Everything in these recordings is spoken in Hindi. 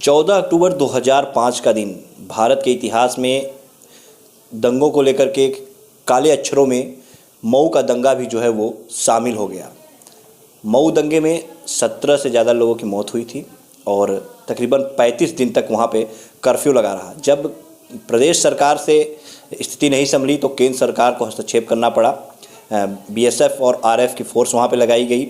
14 अक्टूबर 2005 का दिन भारत के इतिहास में दंगों को लेकर के काले अक्षरों में मऊ का दंगा भी जो है वो शामिल हो गया। मऊ दंगे में 17 से ज़्यादा लोगों की मौत हुई थी और तकरीबन 35 दिन तक वहाँ पे कर्फ्यू लगा रहा। जब प्रदेश सरकार से स्थिति नहीं संभली तो केंद्र सरकार को हस्तक्षेप करना पड़ा। बीएसएफ और आरएफ की फोर्स वहाँ पे लगाई गई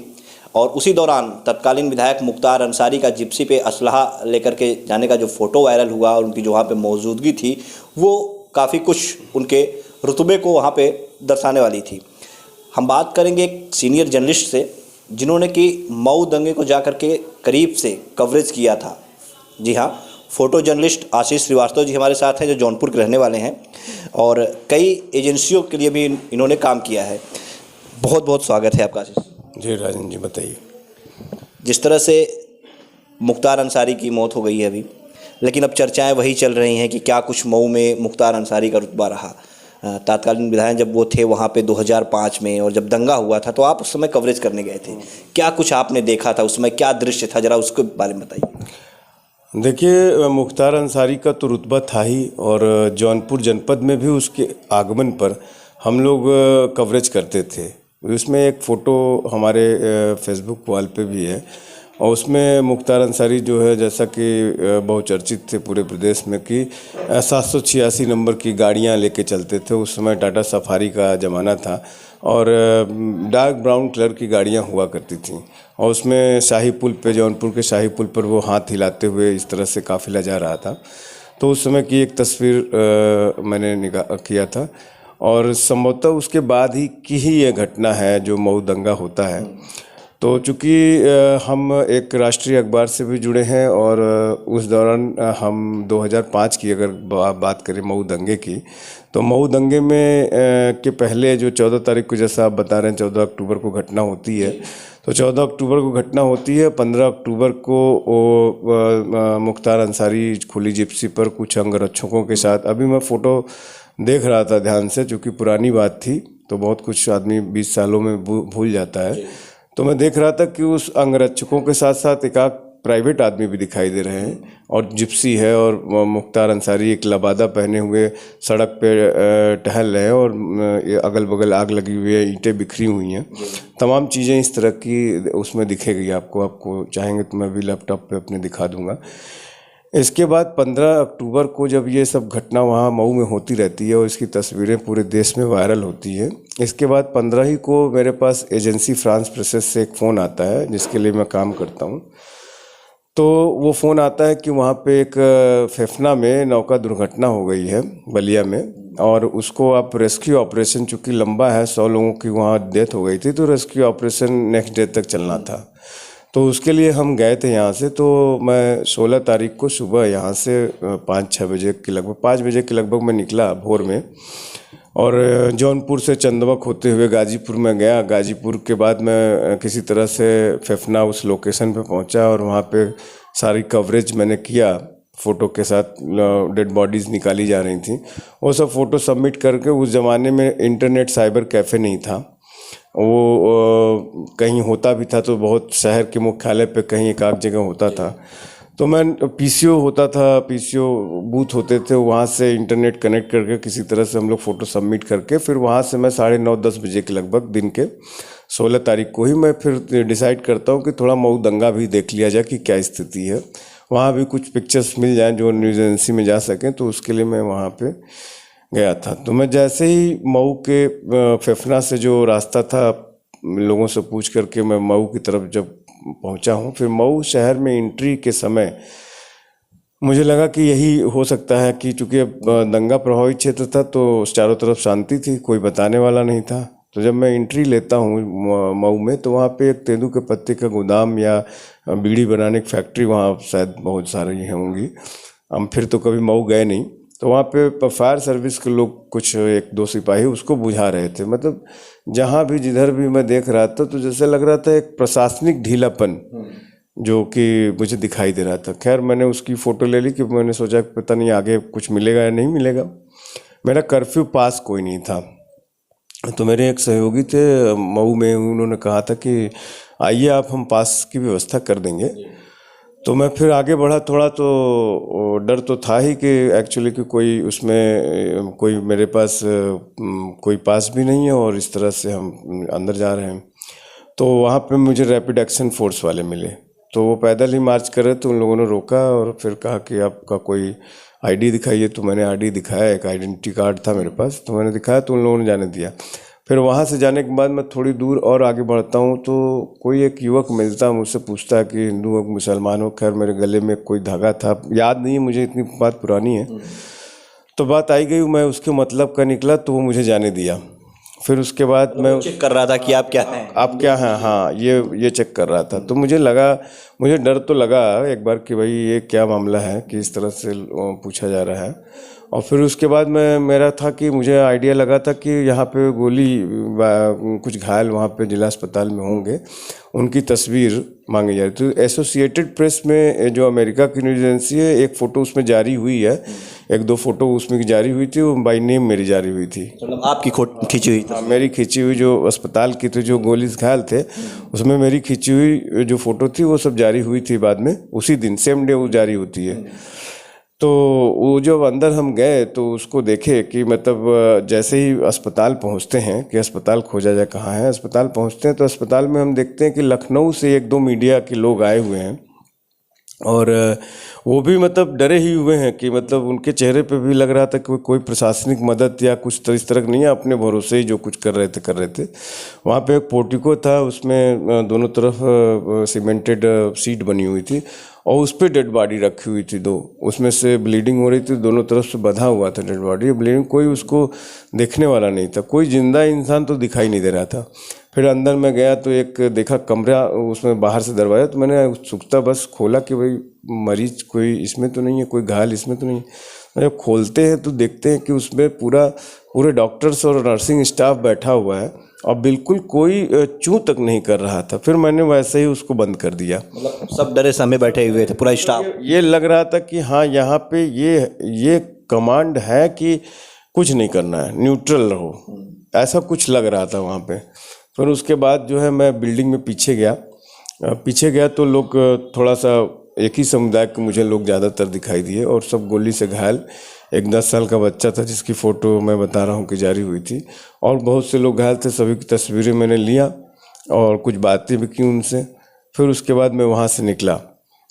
और उसी दौरान तत्कालीन विधायक मुख्तार अंसारी का जिप्सी पे असलहा लेकर के जाने का जो फ़ोटो वायरल हुआ और उनकी जो वहाँ पे मौजूदगी थी वो काफ़ी कुछ उनके रुतबे को वहाँ पे दर्शाने वाली थी। हम बात करेंगे एक सीनियर जर्नलिस्ट से जिन्होंने कि मऊ दंगे को जा कर के करीब से कवरेज किया था। जी हाँ, फ़ोटो जर्नलिस्ट आशीष श्रीवास्तव जी हमारे साथ हैं जो जौनपुर के रहने वाले हैं और कई एजेंसियों के लिए भी इन्होंने काम किया है। बहुत बहुत स्वागत है आपका आशीष जी। राजन जी बताइए। जिस तरह से मुख्तार अंसारी की मौत हो गई है अभी, लेकिन अब चर्चाएं वही चल रही हैं कि क्या कुछ मऊ में मुख्तार अंसारी का रुतबा रहा। तत्कालीन विधायक जब वो थे वहाँ पे 2005 में और जब दंगा हुआ था तो आप उस समय कवरेज करने गए थे। क्या कुछ आपने देखा था उस समय, क्या दृश्य था, ज़रा उसके बारे में बताइए। देखिए, मुख्तार अंसारी का तो रुतबा था ही और जौनपुर जनपद में भी उसके आगमन पर हम लोग कवरेज करते थे। उसमें एक फ़ोटो हमारे फेसबुक वॉल पे भी है और उसमें मुख्तार अंसारी जो है, जैसा कि बहुचर्चित थे पूरे प्रदेश में कि 786 नंबर की गाड़ियां लेके चलते थे। उस समय टाटा सफारी का ज़माना था और डार्क ब्राउन कलर की गाड़ियां हुआ करती थी और उसमें शाही पुल पे, जौनपुर के शाही पुल पर वो हाथ हिलाते हुए इस तरह से काफ़िला जा रहा था। तो उस समय की एक तस्वीर मैंने निकाल किया था और संभवतः उसके बाद ही की ही ये घटना है जो मऊ दंगा होता है। तो चूँकि हम एक राष्ट्रीय अखबार से भी जुड़े हैं और उस दौरान हम 2005 की अगर बात करें मऊ दंगे की, तो मऊ दंगे में के पहले जो 14 तारीख को, जैसा आप बता रहे हैं 14 अक्टूबर को घटना होती है, तो 14 अक्टूबर को घटना होती है। 15 अक्टूबर को मुख्तार अंसारी खुली जिप्सी पर कुछ अंगरक्षकों के साथ, अभी मैं फ़ोटो देख रहा था ध्यान से, चूँकि पुरानी बात थी तो बहुत कुछ आदमी 20 सालों में भूल जाता है। तो मैं देख रहा था कि उस अंगरक्षकों के साथ साथ एक आध प्राइवेट आदमी भी दिखाई दे रहे हैं और जिप्सी है और मुख्तार अंसारी एक लबादा पहने हुए सड़क पे टहल रहे हैं और अगल बगल आग लगी हुई है, ईंटें बिखरी हुई हैं, तमाम चीज़ें इस तरह की उसमें दिखेगी आपको चाहेंगे तो मैं भी लैपटॉप पे अपने दिखा दूँगा। इसके बाद 15 अक्टूबर को जब ये सब घटना वहाँ मऊ में होती रहती है और इसकी तस्वीरें पूरे देश में वायरल होती है, इसके बाद 15 ही को मेरे पास एजेंसी फ्रांस प्रेसेस से एक फ़ोन आता है जिसके लिए मैं काम करता हूँ। तो वो फ़ोन आता है कि वहाँ पे एक फेफना में नौका दुर्घटना हो गई है बलिया में और उसको आप रेस्क्यू ऑपरेशन, चूँकि लंबा है, 100 लोगों की वहाँ डेथ हो गई थी, तो रेस्क्यू ऑपरेशन नेक्स्ट डे तक चलना था। तो उसके लिए हम गए थे यहाँ से। तो मैं 16 तारीख को सुबह यहाँ से 5-6 बजे के लगभग, 5 बजे के लगभग मैं निकला भोर में और जौनपुर से चंदवक होते हुए गाजीपुर में गया। गाजीपुर के बाद मैं किसी तरह से फेफना उस लोकेशन पे पहुँचा और वहाँ पे सारी कवरेज मैंने किया। फ़ोटो के साथ डेड बॉडीज़ निकाली जा रही थी, वो सब फ़ोटो सबमिट करके। उस ज़माने में इंटरनेट साइबर कैफ़े नहीं था, वो कहीं होता भी था तो बहुत शहर के मुख्यालय पे कहीं एक आध जगह होता था। तो मैं पीसीओ होता था, पीसीओ बूथ होते थे, वहाँ से इंटरनेट कनेक्ट करके किसी तरह से हम लोग फ़ोटो सबमिट करके फिर वहाँ से मैं 9:30-10 बजे के लगभग दिन के 16 तारीख को ही मैं फिर डिसाइड करता हूँ कि थोड़ा मऊ दंगा भी देख लिया जाए कि क्या स्थिति है, वहाँ भी कुछ पिक्चर्स मिल जाएँ जो न्यूज़ एजेंसी में जा सकें। तो उसके लिए मैं वहाँ पर गया था। तो मैं जैसे ही मऊ के फेफना से जो रास्ता था, लोगों से पूछ करके मैं मऊ की तरफ जब पहुंचा हूं, फिर मऊ शहर में एंट्री के समय मुझे लगा कि यही हो सकता है कि चूँकि अब दंगा प्रभावित क्षेत्र था तो चारों तरफ शांति थी, कोई बताने वाला नहीं था। तो जब मैं एंट्री लेता हूँ मऊ में तो वहाँ पे एक तेंदू के पत्ते का गोदाम या बीड़ी बनाने की फैक्ट्री वहाँ शायद बहुत सारी होंगी, हम फिर तो कभी मऊ गए नहीं। तो वहाँ पे फायर सर्विस के लोग कुछ 1-2 सिपाही उसको बुझा रहे थे। मतलब जहाँ भी जिधर भी मैं देख रहा था तो जैसे लग रहा था एक प्रशासनिक ढीलापन जो कि मुझे दिखाई दे रहा था। खैर मैंने उसकी फ़ोटो ले ली कि मैंने सोचा पता नहीं आगे कुछ मिलेगा या नहीं मिलेगा। मेरा कर्फ्यू पास कोई नहीं था। तो मेरे एक सहयोगी थे मऊ में, उन्होंने कहा था कि आइए आप, हम पास की व्यवस्था कर देंगे। तो मैं फिर आगे बढ़ा थोड़ा, तो डर तो था ही कि एक्चुअली कि कोई उसमें कोई मेरे पास कोई पास भी नहीं है और इस तरह से हम अंदर जा रहे हैं। तो वहाँ पे मुझे रैपिड एक्शन फोर्स वाले मिले, तो वो पैदल ही मार्च कर रहे थे। उन लोगों ने रोका और फिर कहा कि आपका कोई आईडी दिखाइए। तो मैंने आईडी दिखाया, एक आइडेंटिटी कार्ड था मेरे पास, तो मैंने दिखाया तो उन लोगों ने जाने दिया। फिर वहाँ से जाने के बाद मैं थोड़ी दूर और आगे बढ़ता हूँ तो कोई एक युवक मिलता है, मुझसे पूछता है कि हिंदू हो मुसलमान हो। खैर मेरे गले में कोई धागा था, याद नहीं है मुझे, इतनी बात पुरानी है। तो बात आई गई, मैं उसके मतलब का निकला तो वो मुझे जाने दिया। फिर उसके बाद मैं चेक कर रहा था कि आप क्या हैं। आप क्या हैं, हाँ ये चेक कर रहा था। तो मुझे लगा, मुझे डर तो लगा एक बार कि भाई ये क्या मामला है कि इस तरह से पूछा जा रहा है। और फिर उसके बाद मेरा था कि मुझे आइडिया लगा था कि यहाँ पे कुछ घायल वहाँ पे जिला अस्पताल में होंगे, उनकी तस्वीर मांगी जा रही थी। तो एसोसिएटेड प्रेस में जो अमेरिका की न्यूज़ एजेंसी है, एक फ़ोटो उसमें जारी हुई है, एक दो फोटो उसमें जारी हुई थी, वो बाई नेम मेरी जारी हुई थी। मतलब आपकी खींची हुई हाँ, मेरी खींची हुई, जो अस्पताल की थी, जो गोली से घायल थे, उसमें मेरी खींची हुई जो फोटो थी वो सब जारी हुई थी बाद में, उसी दिन सेम डे वो जारी होती है। तो वो जब अंदर हम गए तो उसको देखे कि मतलब जैसे ही अस्पताल पहुंचते हैं कि अस्पताल खोजा जाए कहाँ है, अस्पताल पहुंचते हैं तो अस्पताल में हम देखते हैं कि लखनऊ से एक दो मीडिया के लोग आए हुए हैं। और वो भी मतलब डरे ही हुए हैं कि मतलब उनके चेहरे पे भी लग रहा था कि कोई प्रशासनिक मदद या कुछ इस तरह नहीं है, अपने भरोसे ही जो कुछ कर रहे थे। वहाँ पे एक पोर्टिको था, उसमें दोनों तरफ सीमेंटेड सीट बनी हुई थी और उस पर डेड बॉडी रखी हुई थी दो, उसमें से ब्लीडिंग हो रही थी, दोनों तरफ से बंधा हुआ था डेड बॉडी, ब्लीडिंग, कोई उसको देखने वाला नहीं था, कोई जिंदा इंसान तो दिखाई नहीं दे रहा था। फिर अंदर में गया तो एक देखा कमरा, उसमें बाहर से दरवाजा, तो मैंने उत्सुकता बस खोला कि भाई मरीज कोई इसमें तो नहीं है, कोई घायल इसमें तो नहीं है। जब खोलते हैं तो देखते हैं कि उसमें पूरे डॉक्टर्स और नर्सिंग स्टाफ बैठा हुआ है और बिल्कुल कोई चूं तक नहीं कर रहा था। फिर मैंने वैसे ही उसको बंद कर दिया। मतलब सब डरे समय बैठे हुए थे पूरा स्टाफ। ये लग रहा था कि हाँ यहाँ पे ये कमांड है कि कुछ नहीं करना है, न्यूट्रल रहो, ऐसा कुछ लग रहा था वहाँ पे। फिर उसके बाद जो है मैं बिल्डिंग में पीछे गया तो लोग थोड़ा सा एक ही समुदाय के मुझे लोग ज़्यादातर दिखाई दिए और सब गोली से घायल। एक 10 साल का बच्चा था जिसकी फ़ोटो मैं बता रहा हूँ कि जारी हुई थी, और बहुत से लोग घायल थे, सभी की तस्वीरें मैंने लिया और कुछ बातें भी की उनसे। फिर उसके बाद मैं वहाँ से निकला।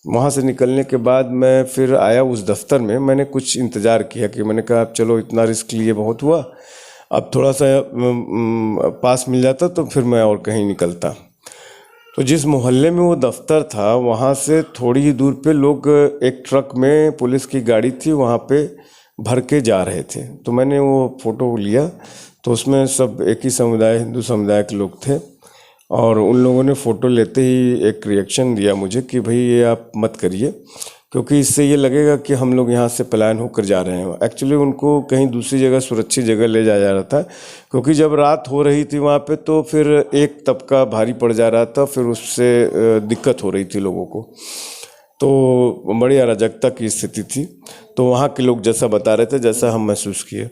वहाँ से निकलने के बाद मैं फिर आया उस दफ्तर में, मैंने कुछ इंतज़ार किया कि मैंने कहा अब चलो इतना रिस्क लिए बहुत हुआ, अब थोड़ा सा पास मिल जाता तो फिर मैं और कहीं निकलता। तो जिस मोहल्ले में वो दफ्तर था वहाँ से थोड़ी ही दूर पे लोग, एक ट्रक में पुलिस की गाड़ी थी, वहाँ पे भर के जा रहे थे। तो मैंने वो फ़ोटो लिया तो उसमें सब एक ही समुदाय, हिंदू समुदाय के लोग थे, और उन लोगों ने फ़ोटो लेते ही एक रिएक्शन दिया मुझे कि भाई ये आप मत करिए, क्योंकि इससे ये लगेगा कि हम लोग यहाँ से पलायन होकर जा रहे हैं। एक्चुअली उनको कहीं दूसरी जगह, सुरक्षित जगह ले जाया जा रहा था, क्योंकि जब रात हो रही थी वहाँ पे तो फिर एक तबका भारी पड़ जा रहा था, फिर उससे दिक्कत हो रही थी लोगों को, तो बड़ी अराजकता की स्थिति थी। तो वहाँ के लोग जैसा बता रहे थे, जैसा हम महसूस किए।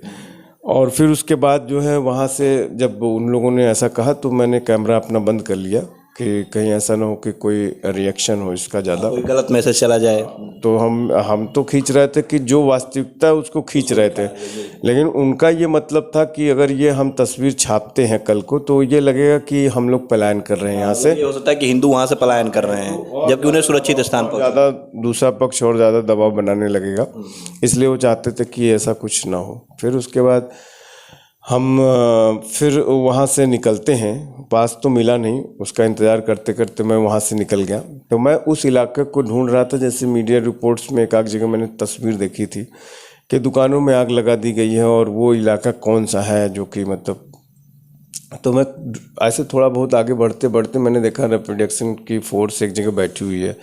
और फिर उसके बाद जो है वहाँ से जब उन लोगों ने ऐसा कहा तो मैंने कैमरा अपना बंद कर लिया कि कहीं ऐसा ना हो कि कोई रिएक्शन हो इसका ज़्यादा, कोई गलत मैसेज चला जाए। तो हम तो खींच रहे थे कि जो वास्तविकता है उसको खींच रहे थे, लेकिन उनका ये मतलब था कि अगर ये हम तस्वीर छापते हैं कल को तो ये लगेगा कि हम लोग पलायन कर रहे हैं यहाँ से। ये हो सकता है कि हिंदू वहाँ से पलायन कर रहे हैं जबकि उन्हें सुरक्षित स्थान पर। ज़्यादा दूसरा पक्ष और ज़्यादा दबाव बनाने लगेगा, इसलिए वो चाहते थे कि ऐसा कुछ ना हो। फिर उसके बाद हम फिर वहाँ से निकलते हैं, पास तो मिला नहीं, उसका इंतज़ार करते करते मैं वहाँ से निकल गया। तो मैं उस इलाके को ढूंढ रहा था, जैसे मीडिया रिपोर्ट्स में एक आध जगह मैंने तस्वीर देखी थी कि दुकानों में आग लगा दी गई है, और वो इलाका कौन सा है जो कि मतलब, तो मैं ऐसे थोड़ा बहुत आगे बढ़ते बढ़ते मैंने देखा रैपिड एक्शन की फोर्स एक जगह बैठी हुई है,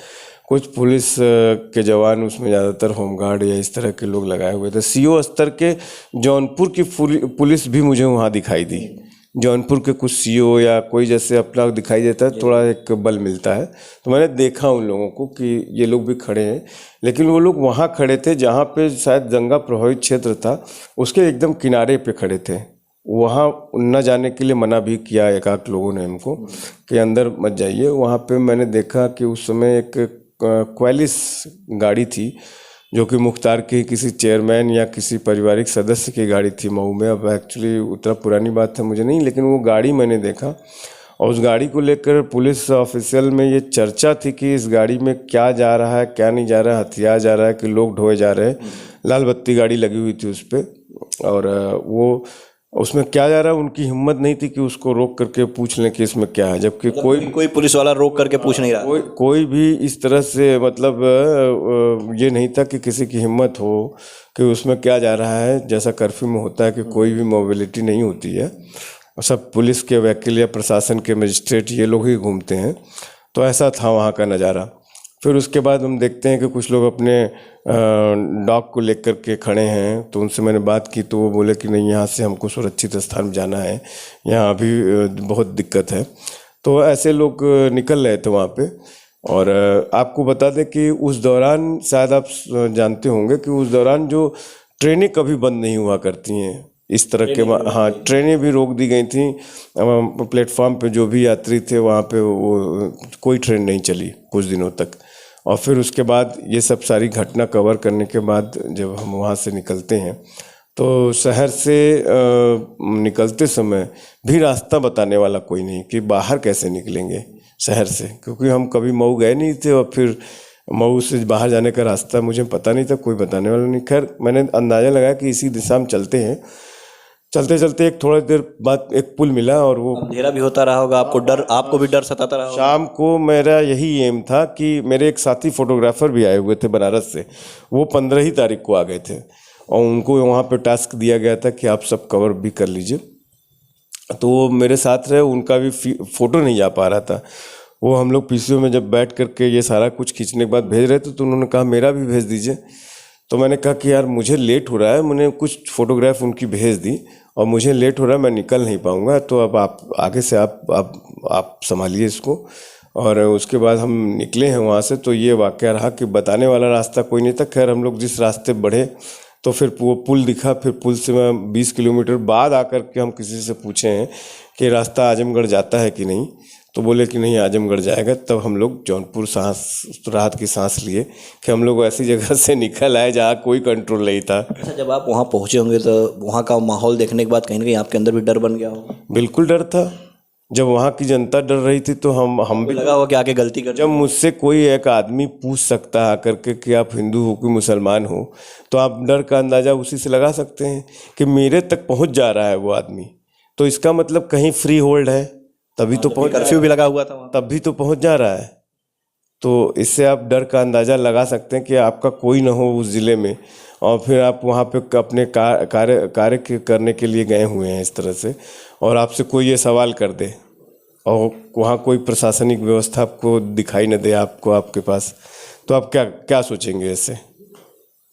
कुछ पुलिस के जवान, उसमें ज़्यादातर होमगार्ड या इस तरह के लोग लगाए हुए थे। सीओ स्तर के जौनपुर की पुलिस भी मुझे वहाँ दिखाई दी। जौनपुर के कुछ सीओ या कोई जैसे अपना दिखाई देता है, थोड़ा एक बल मिलता है। तो मैंने देखा उन लोगों को कि ये लोग भी खड़े हैं, लेकिन वो लोग वहाँ खड़े थे जहाँ पे शायद दंगा प्रभावित क्षेत्र था, उसके एकदम किनारे पे खड़े थे। वहाँ न जाने के लिए मना भी किया एक आध लोगों ने हमको कि अंदर मत जाइए। वहाँ पे मैंने देखा कि उस समय एक क्वालिस गाड़ी थी, जो कि मुख्तार के किसी चेयरमैन या किसी पारिवारिक सदस्य की गाड़ी थी मऊ में। अब एक्चुअली उतना पुरानी बात है मुझे नहीं, लेकिन वो गाड़ी मैंने देखा और उस गाड़ी को लेकर पुलिस ऑफिशियल में ये चर्चा थी कि इस गाड़ी में क्या जा रहा है, क्या नहीं जा रहा है, हथियार जा रहा है कि लोग ढोए जा रहे हैं। लाल बत्ती गाड़ी लगी हुई थी उस पर, और वो उसमें क्या जा रहा है उनकी हिम्मत नहीं थी कि उसको रोक करके पूछ लें कि इसमें क्या है, जबकि कोई पुलिस वाला रोक करके पूछ नहीं रहा। कोई भी इस तरह से मतलब ये नहीं था कि किसी की हिम्मत हो कि उसमें क्या जा रहा है। जैसा कर्फ्यू में होता है कि कोई भी मोबिलिटी नहीं होती है, सब पुलिस के वकील या प्रशासन के मजिस्ट्रेट ये लोग ही घूमते हैं। तो ऐसा था वहाँ का नज़ारा। फिर उसके बाद हम देखते हैं कि कुछ लोग अपने डॉग को लेकर के खड़े हैं, तो उनसे मैंने बात की तो वो बोले कि नहीं, यहाँ से हमको सुरक्षित स्थान में जाना है, यहाँ अभी बहुत दिक्कत है। तो ऐसे लोग निकल रहे थे वहाँ पे। और आपको बता दें कि उस दौरान शायद आप जानते होंगे कि उस दौरान जो ट्रेनें कभी बंद नहीं हुआ करती हैं इस तरह के, हाँ, ट्रेनें भी रोक दी गई थी। प्लेटफॉर्म पे जो भी यात्री थे वहाँ पे वो कोई ट्रेन नहीं चली कुछ दिनों तक। और फिर उसके बाद ये सब सारी घटना कवर करने के बाद जब हम वहाँ से निकलते हैं तो शहर से निकलते समय भी रास्ता बताने वाला कोई नहीं कि बाहर कैसे निकलेंगे शहर से, क्योंकि हम कभी मऊ गए नहीं थे और फिर मऊ से बाहर जाने का रास्ता मुझे पता नहीं था, कोई बताने वाला नहीं। खैर मैंने अंदाज़ा लगाया कि इसी दिशा में चलते हैं। चलते चलते एक थोड़ी देर बाद एक पुल मिला और वो अंधेरा भी होता रहा होगा, आपको भी डर सताता रहा होगा। शाम को मेरा यही एम था कि मेरे एक साथी फोटोग्राफर भी आए हुए थे बनारस से, वो 15 ही तारीख को आ गए थे और उनको वहाँ पे टास्क दिया गया था कि आप सब कवर भी कर लीजिए। तो वो मेरे साथ रहे, उनका भी फ़ोटो नहीं जा पा रहा था। वो हम लोग पीसीओ में जब बैठ करके ये सारा कुछ खींचने के बाद भेज रहे थे तो उन्होंने कहा मेरा भी भेज दीजिए। तो मैंने कहा कि यार मुझे लेट हो रहा है, मैंने कुछ फ़ोटोग्राफ उनकी भेज दी और मुझे लेट हो रहा है, मैं निकल नहीं पाऊँगा, तो अब आप आगे से आप संभालिए इसको। और उसके बाद हम निकले हैं वहाँ से। तो ये वाक़या रहा कि बताने वाला रास्ता कोई नहीं था। खैर हम लोग जिस रास्ते बढ़े तो फिर वो पुल दिखा, फिर पुल से मैं 20 किलोमीटर बाद आकर के हम किसी से पूछे हैं कि रास्ता आजमगढ़ जाता है कि नहीं, तो बोले कि नहीं आजमगढ़ जाएगा। तब हम लोग जौनपुर राहत की सांस लिए कि हम लोग ऐसी जगह से निकल आए जहाँ कोई कंट्रोल नहीं था। अच्छा, जब आप वहाँ पहुँचे होंगे तो वहाँ का माहौल देखने के बाद कहीं ना कहीं आपके अंदर भी डर बन गया होगा। बिल्कुल डर था। जब वहाँ की जनता डर रही थी तो हम भी लगा होगा कि आगे गलती कर। जब मुझसे कोई एक आदमी पूछ सकता है आकर के कि आप हिंदू हो कि मुसलमान हो, तो आप डर का अंदाज़ा उसी से लगा सकते हैं कि मेरे तक पहुँच जा रहा है वो आदमी, तो इसका मतलब कहीं फ्री होल्ड है, तभी तो पहुँच, कर्फ्यू भी लगा हुआ था वहाँ, तभी तो पहुँच जा रहा है। तो इससे आप डर का अंदाज़ा लगा सकते हैं कि आपका कोई ना हो उस ज़िले में और फिर आप वहाँ पे अपने कार्य करने के लिए गए हुए हैं इस तरह से, और आपसे कोई ये सवाल कर दे और वहाँ कोई प्रशासनिक व्यवस्था आपको दिखाई न दे आपको आपके पास, तो आप क्या सोचेंगे इससे,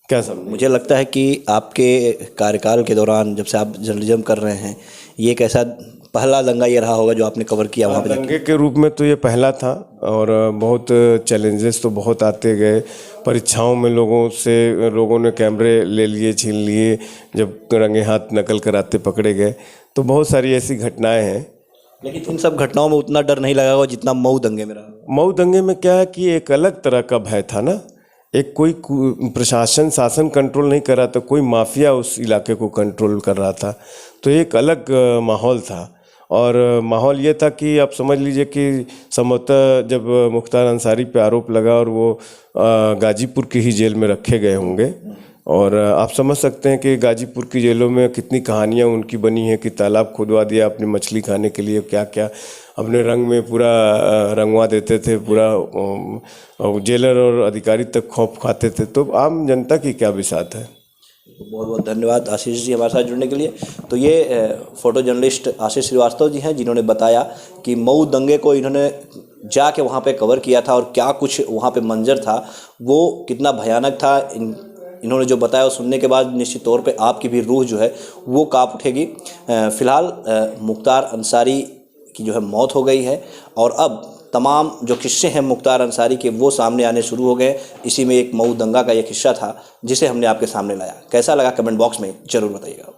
क्या समझ? मुझे लगता है कि आपके कार्यकाल के दौरान जब से आप जर्नलिज्म कर रहे हैं, ये एक ऐसा पहला दंगा ये रहा होगा जो आपने कवर किया वहाँ पे। दंगे के रूप में तो ये पहला था और बहुत चैलेंजेस तो बहुत आते गए। परीक्षाओं में लोगों ने कैमरे ले लिए, छीन लिए, जब रंगे हाथ नकल कराते पकड़े गए। तो बहुत सारी ऐसी घटनाएं हैं। लेकिन इन सब घटनाओं में उतना डर नहीं लगा होगा जितना मऊ दंगे में रहा। मऊ दंगे में क्या है कि एक अलग तरह का भय था ना, एक कोई शासन कंट्रोल नहीं कर रहा था, कोई माफिया उस इलाके को कंट्रोल कर रहा था। तो एक अलग माहौल था और माहौल ये था कि आप समझ लीजिए कि संभवतः जब मुख्तार अंसारी पे आरोप लगा और वो गाजीपुर की ही जेल में रखे गए होंगे, और आप समझ सकते हैं कि गाजीपुर की जेलों में कितनी कहानियाँ उनकी बनी हैं कि तालाब खुदवा दिया अपनी मछली खाने के लिए, क्या क्या अपने रंग में पूरा रंगवा देते थे, पूरा जेलर और अधिकारी तक खौफ खाते थे। तो आम जनता की क्या बिसात है। बहुत बहुत धन्यवाद आशीष जी हमारे साथ जुड़ने के लिए। तो ये फ़ोटो जर्नलिस्ट आशीष श्रीवास्तव जी हैं जिन्होंने बताया कि मऊ दंगे को इन्होंने जाके वहाँ पे कवर किया था और क्या कुछ वहाँ पे मंजर था, वो कितना भयानक था। इन्होंने जो बताया वो सुनने के बाद निश्चित तौर पे आपकी भी रूह जो है वो काँप उठेगी। फ़िलहाल मुख्तार अंसारी की जो है मौत हो गई है और अब तमाम जो किस्से हैं मुख्तार अंसारी के वो सामने आने शुरू हो गए। इसी में एक मऊ दंगा का ये किस्सा था जिसे हमने आपके सामने लाया। कैसा लगा कमेंट बॉक्स में ज़रूर बताइएगा।